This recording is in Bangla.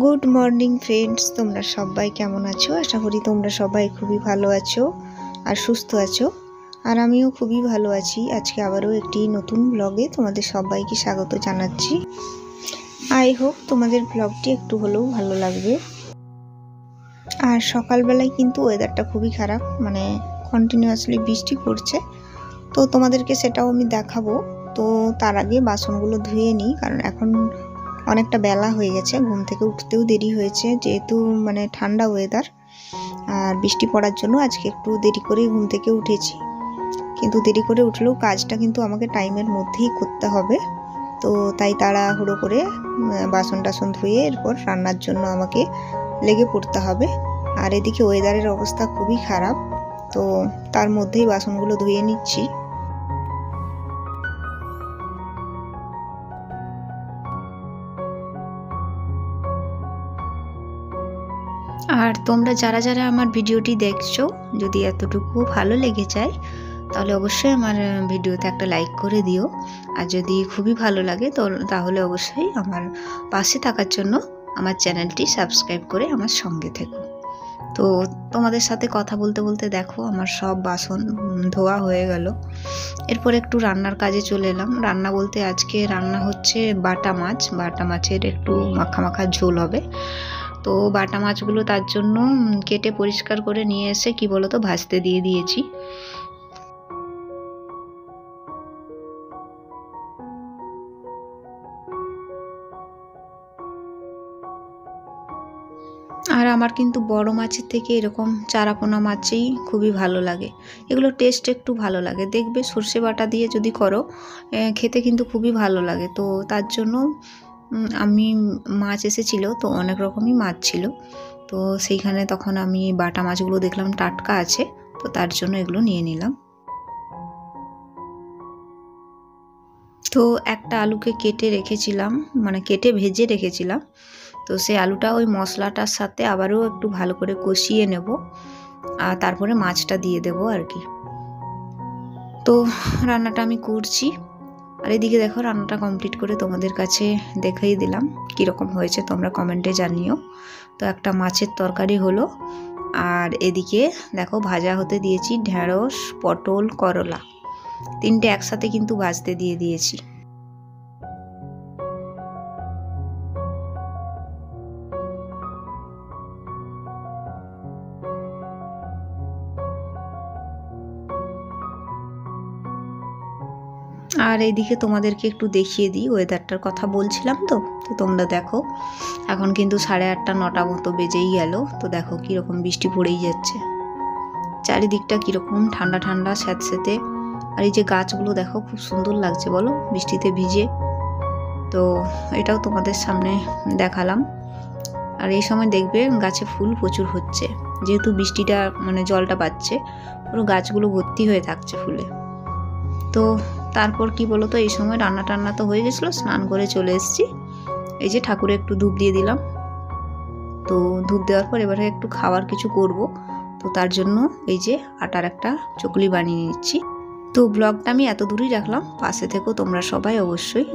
গুড মর্নিং ফ্রেন্ডস, তোমরা সবাই কেমন আছো? আশা করি তোমরা সবাই খুবই ভালো আছো আর সুস্থ আছো। আর আমিও খুবই ভালো আছি। আজকে আবারও একটি নতুন ব্লগে তোমাদের সবাইকে স্বাগত জানাচ্ছি। আই হোপ তোমাদের ব্লগটি একটু হলেও ভালো লাগবে। আর সকালবেলায় কিন্তু ওয়েদারটা খুবই খারাপ, মানে কন্টিনিউয়াসলি বৃষ্টি পড়ছে। তো তোমাদেরকে সেটাও আমি দেখাবো। তো তার আগে বাসনগুলো ধুয়ে নিই, কারণ এখন অনেকটা বেলা হয়ে গেছে, ঘুম থেকে উঠতেও দেরি হয়েছে, যেহেতু মানে ঠান্ডা ওয়েদার আর বৃষ্টি পড়ার জন্য আজকে একটু দেরি করে ঘুম থেকে উঠেছি। কিন্তু দেরি করে উঠলেও কাজটা কিন্তু আমাকে টাইমের মধ্যেই করতে হবে। তো তাই তাড়াহুড়ো করে বাসন টাসন ধুয়ে এরপর রান্নার জন্য আমাকে লেগে পড়তে হবে। আর এদিকে ওয়েদারের অবস্থা খুবই খারাপ, তো তার মধ্যেই বাসনগুলো ধুয়ে নিচ্ছি। আর তোমরা যারা যারা আমার ভিডিওটি দেখছো, যদি এতটুকু ভালো লেগে যায় তাহলে অবশ্যই আমার ভিডিওতে একটা লাইক করে দিও। আর যদি খুবই ভালো লাগে তাহলে অবশ্যই আমার পাশে থাকার জন্য আমার চ্যানেলটি সাবস্ক্রাইব করে আমার সঙ্গে থেকো। তো তোমাদের সাথে কথা বলতে বলতে দেখো আমার সব বাসন ধোয়া হয়ে গেল। এরপর একটু রান্নার কাজে চলে এলাম। রান্না বলতে আজকে রান্না হচ্ছে বাটা মাছ। বাটা মাছের একটু মাখা মাখা ঝোল হবে। তো বাটা মাছগুলো তার জন্য কেটে পরিষ্কার করে নিয়ে এসে কি বলতো ভাজতে দিয়ে দিয়েছি। আর আমার কিন্তু বড় মাছের থেকে এরকম চারাপোনা মাছই খুবই ভালো লাগে। এগুলো টেস্ট একটু ভালো লাগে, দেখবে সর্ষে বাটা দিয়ে যদি করো খেতে কিন্তু খুবই ভালো লাগে। তো তার জন্য আমি মাছ এসেছিল, তো অনেক রকমই মাছ ছিল। তো সেইখানে তখন আমি বাটা মাছগুলো দেখলাম টাটকা আছে, তো তার জন্য এগুলো নিয়ে নিলাম। তো একটা আলুকে কেটে রেখেছিলাম, মানে কেটে ভেজে রেখেছিলাম। তো সেই আলুটা ওই মশলাটার সাথে আবারও একটু ভালো করে কষিয়ে নেব, আর তারপরে মাছটা দিয়ে দেবো আর কি। তো রান্নাটা আমি করছি। আর এদিকে দেখো রান্নাটা কমপ্লিট করে তোমাদের কাছে দেখাই দিলাম কীরকম হয়েছে, তোমরা কমেন্টে জানিও। তো একটা মাছের তরকারি হলো, আর এদিকে দেখো ভাজা হতে দিয়েছি ঢেঁড়স, পটল, করলা, তিনটে একসাথে কিন্তু ভাজতে দিয়ে দিয়েছি। আর এইদিকে তোমাদেরকে একটু দেখিয়ে দিই, ওয়েদারটার কথা বলছিলাম। তো তোমরা দেখো এখন কিন্তু 8:30 9টা মতো বেজেই গেল। তো দেখো কীরকম বৃষ্টি পড়েই যাচ্ছে, চারিদিকটা কীরকম ঠান্ডা ঠান্ডা স্যাঁতস্যাঁতে। আর এই যে গাছগুলো দেখো খুব সুন্দর লাগছে বলো বৃষ্টিতে ভিজে। তো এটাও তোমাদের সামনে দেখালাম। আর এই সময় দেখবে গাছে ফুল প্রচুর হচ্ছে, যেহেতু বৃষ্টিটা মানে জলটা পাচ্ছে, পুরো গাছগুলো ভর্তি হয়ে থাকছে ফুলে। তো তারপর কি বলো তো, এই সময় রান্না টান্না তো হয়ে গেছিলো, স্নান করে চলে এসেছি। এই যে ঠাকুরে একটু ধূপ দিয়ে দিলাম। তো ধূপ দেওয়ার পর এবারে একটু খাবার কিছু করব। তো তার জন্য এই যে আটার একটা চকলি বানিয়ে নিচ্ছি। তো ব্লগটা আমি এত দূরই রাখলাম, পাশে থেকো তোমরা সবাই অবশ্যই।